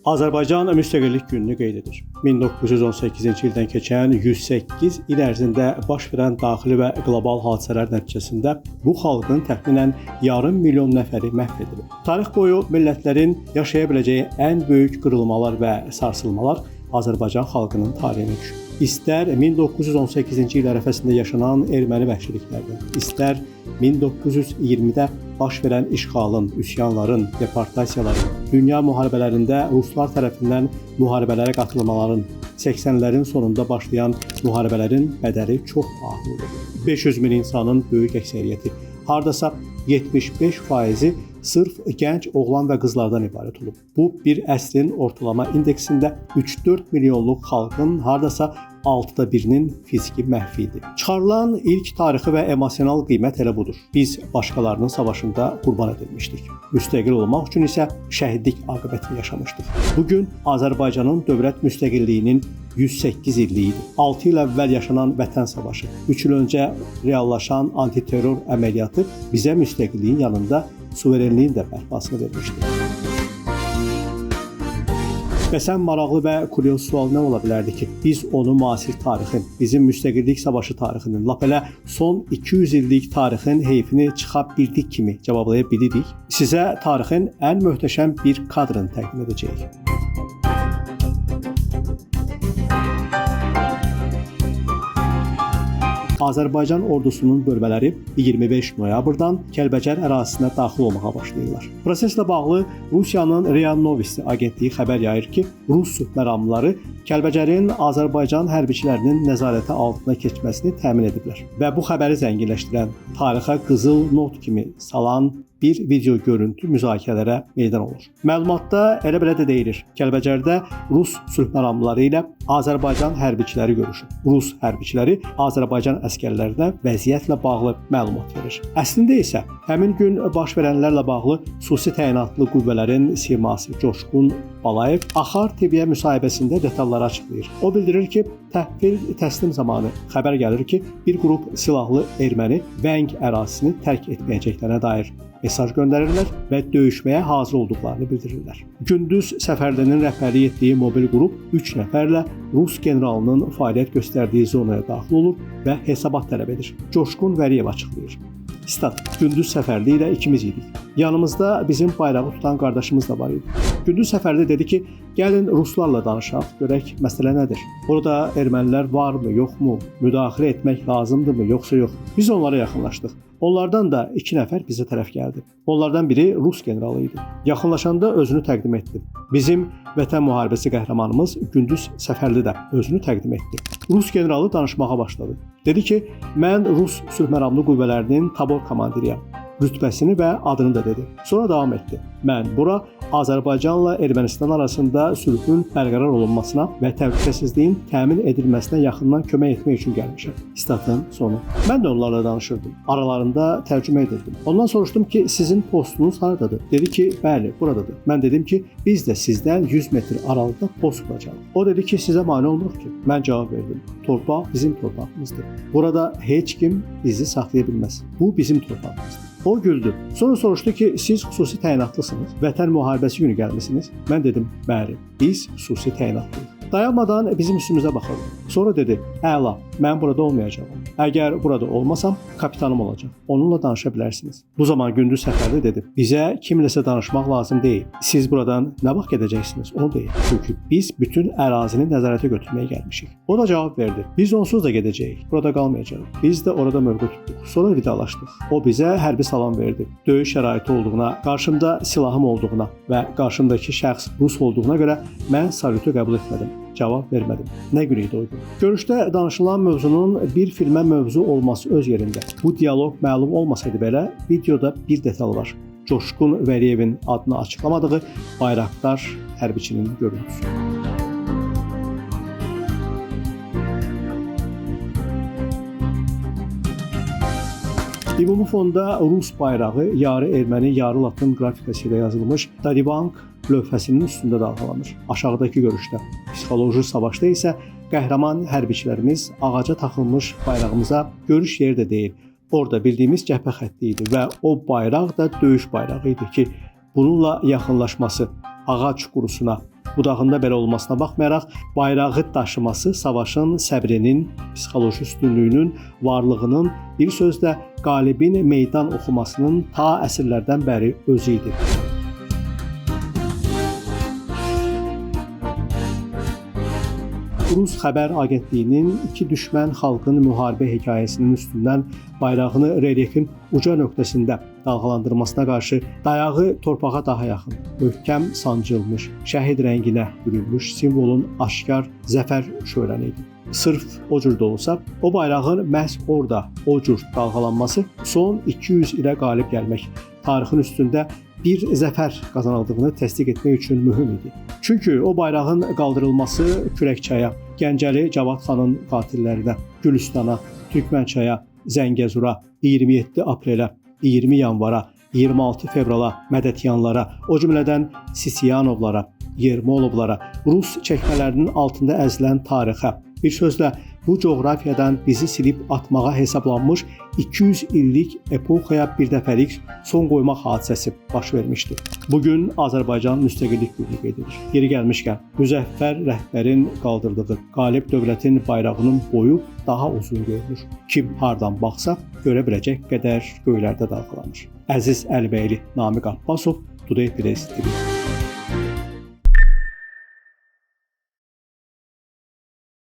Azərbaycan Müstəqillik gününü qeyd edir. 1918-ci ildən keçən 108 il ərzində baş verən daxili və qlobal hadisələr nəticəsində bu xalqın təxminən yarım milyon nəfəri məhv edilib. Tarix boyu millətlərin yaşaya biləcəyi ən böyük qırılmalar və sarsılmalar Azərbaycan xalqının tarixinə düşüb. İstər 1918-ci il ərəfəsində yaşanan erməni vəhşiliklərdən, istər 1920-də baş verən işğalın, üsyanların, deportasiyaların, dünya müharibələrində ruslar tərəfindən müharibələrə qatılmaların, 80-lərin sonunda başlayan müharibələrin bədəli çox ağırdır. 500 min insanın böyük əksəriyyəti, hardasa 75%-i sırf gənc oğlan və qızlardan ibarət olub. Bu, bir əsrin ortalama indeksində 3-4 milyonluq xalqın hardasa 1/6-nin fiziki məhvi idi. Çıxarılan ilk tarixi və emosional qiymət elə budur. Biz başqalarının savaşında qurban edilmişdik. Müstəqil olmaq üçün isə şəhidlik aqibətini yaşamışdıq. Bugün Azərbaycanın dövlət müstəqilliyinin 108 illiyidir. 6 il əvvəl yaşanan Vətən savaşı, 3 il öncə reallaşan antiterror əməliyyatı bizə müstəqilliyin yanında suverenliyin də bərpasını vermişdir. Bəs ən maraqlı və kuryoz sual nə ola bilərdi ki, biz onu müasir tarixin, bizim müstəqillik savaşı tarixinin, lap elə son 200 illik tarixin heyfini çıxa bildik kimi cavablaya bilirik? Sizə tarixin ən möhtəşəm bir kadrını təqdim edəcəyik. Azərbaycan ordusunun bölmələri 25 noyabrdan Kəlbəcər ərazisinə daxil olmağa başlayırlar. Proseslə bağlı Rusiyanın RIA Novosti agentliyi xəbər yayır ki, Rus məramlıları Kəlbəcərin Azərbaycan hərbiçilərinin nəzarəti altına keçməsini təmin ediblər. Və bu xəbəri zənginləşdirən, tarixə qızıl not kimi salan bir video görüntü müzakirələrə meydan olur. Məlumatda elə-belə də deyilir. Kəlbəcərdə Rus sülh məramlıları ilə Azərbaycan hərbiçiləri görüşür. Rus hərbiçiləri Azərbaycan əskərlərinə vəziyyətlə bağlı məlumat verir. Əslində isə həmin gün baş verənlərlə bağlı xüsusi təyinatlı qüvvələrin siması Coşqun Balayev Axar TV-yə müsahibəsində detalları açıqlayır. O bildirir ki, təhvil təslim zamanı xəbər gəlir ki, bir qrup silahlı erməni Vəng ərazisini tərk etməyəcəklərinə dair mesaj göndərirlər və döyüşməyə hazır olduqlarını bildirirlər. Gündüz Səfərdinin rəhbərlik etdiyi mobil qrup 3 nəfərlə Rus generalının fəaliyyət göstərdiyi zonaya daxil olur və hesabat tələb edir. Coşqun Vəliyev açıqlayır. Stat: Gündüz səfərli ilə ikimiz idik. Yanımızda bizim bayrağı tutan qardaşımız da var idi. Gündüz səfərli dedi ki, gəlin ruslarla danışaq, görək məsələ nədir? Orada ermənilər varmı, yoxmu? Müdaxilə etmək lazımdırmı, yoxsa yox? Biz onlara yaxınlaşdıq. Onlardan da 2 nəfər bizə tərəf gəldi. Onlardan biri Rus generalı idi. Yaxınlaşanda özünü təqdim etdi. Bizim Vətən müharibəsi qəhrəmanımız Gündüz Səfərli də özünü təqdim etdi. Rus generalı danışmağa başladı. Dedi ki, mən Rus sülh məramlı qüvvələrinin tabor komandiriyəm. Rütbəsini və adını da dedi. Sonra davam etdi. Mən bura Azərbaycanla Ermənistan arasında sülhün bərqərar olunmasına və təhlükəsizliyin təmin edilməsinə yaxından kömək etmək üçün gəlmişəm. Statın sonu. Mən də onlarla danışırdım. Aralarında tərcümə edirdim. Ondan soruşdum ki, sizin postunuz haradadır? Dedi ki, bəli, buradadır. Mən dedim ki, biz də sizdən 100 metr aralıqda post quracağıq. O dedi ki, sizə mane olmur ki. Mən cavab verdim. Torpaq bizim torpağımızdır. Burada heç kim bizi saxlaya bilməz. Bu bizim torpağımızdır. O güldü. Sonra soruşdu ki, siz xüsusi təyinatlısınız. Vətən müharibəsi günü gəlmisiniz. Mən dedim, bəli, biz xüsusi təyinatlıyıq. Dayanmadan bizim üstümüzə baxırdı. Sonra dedi, əla, mən burada olmayacağam. Əgər burada olmasam, kapitanım olacaq. Onunla danışa bilərsiniz. Bu zaman Gündüz Səfərli dedi, bizə kimləsə danışmaq lazım deyil. Siz buradan nə vaxt gedəcəksiniz, onu deyin. Çünki biz bütün ərazini nəzarətə götürməyə gəlmişik. O da cavab verdi, biz onsuz da gedəcəyik, burada qalmayacağıq. Biz də orada mövqe tutduq. Sonra vidalaşdıq. O bizə hərbi salam verdi. Döyüş şəraiti olduğuna, qarşımda silahım olduğuna və qarşımdakı şəxs Rus olduğuna görə mən salyutu qəbul etmədim. Cavab vermədim. Nə gün idi o gün? Görüşdə danışılan mövzunun bir filmə mövzu olması öz yerində. Bu dialoq məlum olmasaydı belə, videoda bir detal var. Coşqun Vəliyevin adını açıqlamadığı Bayraqdar hərbiçinin görüntüsü. Ümumi fonda Rus bayrağı yarı erməni, yarı latın qrafikası ilə yazılmış Dadibank lövhəsinin üstündə dalğalanır. Aşağıdakı görüşdə. Psixoloji savaşda isə qəhrəman hərbiçilərimiz ağaca taxılmış bayrağımıza görüş yeri də deyil. Orada bildiyimiz cəbhə xətti idi və o bayraq da döyüş bayrağı idi ki, bununla yaxınlaşması ağac qurusuna Budağında belə olmasına baxmayaraq, bayrağı daşıması savaşın səbrinin, psixoloji üstünlüyünün, varlığının, bir sözlə qalibin meydan oxumasının ta əsrlərdən bəri özü idi. Rus xəbər agentliyinin iki düşmən xalqın müharibə hekayəsinin üstündən bayrağını relyefin uca nöqtəsində dalğalandırmasına qarşı dayağı torpağa daha yaxın, möhkəm sancılmış, şəhid rənginə bürünmüş simvolun aşkar zəfər şöhrəni idi. Sırf o cür də olsa, o bayrağın məhz orada o cür dalğalanması son 200 ilə qalib gəlmək, tarixin üstündə bir zəfər qazanıldığını təsdiq etmək üçün mühüm idi. Çünki o bayrağın qaldırılması Kürəkçaya, Gəncəli Cavad xanın qatillərinə, Gülüstana, Türkmənçaya, Zəngəzura, 27 aprelə, 20 yanvara, 26 fevrala, mədədyanlara, o cümlədən Sisiyanovlara, Yermolovlara, Rus çəkmələrinin altında əzilən tarixə, bir sözlə bu coğrafiyadan bizi silib atmağa hesablanmış 200 illik epoxaya birdəfəlik son qoymaq hadisəsi baş vermişdi. Bugün Azərbaycan müstəqillik günü qeyd edilir. Yeri gəlmişkən, müzəffər rəhbərin qaldırdığı qalib dövlətin bayrağının boyu daha uzun görünür. Kim hardan baxsa görə biləcək qədər göylərdə dalğalanır. Əziz Əlibəyli, Namiq Abbasov, Today Press TV.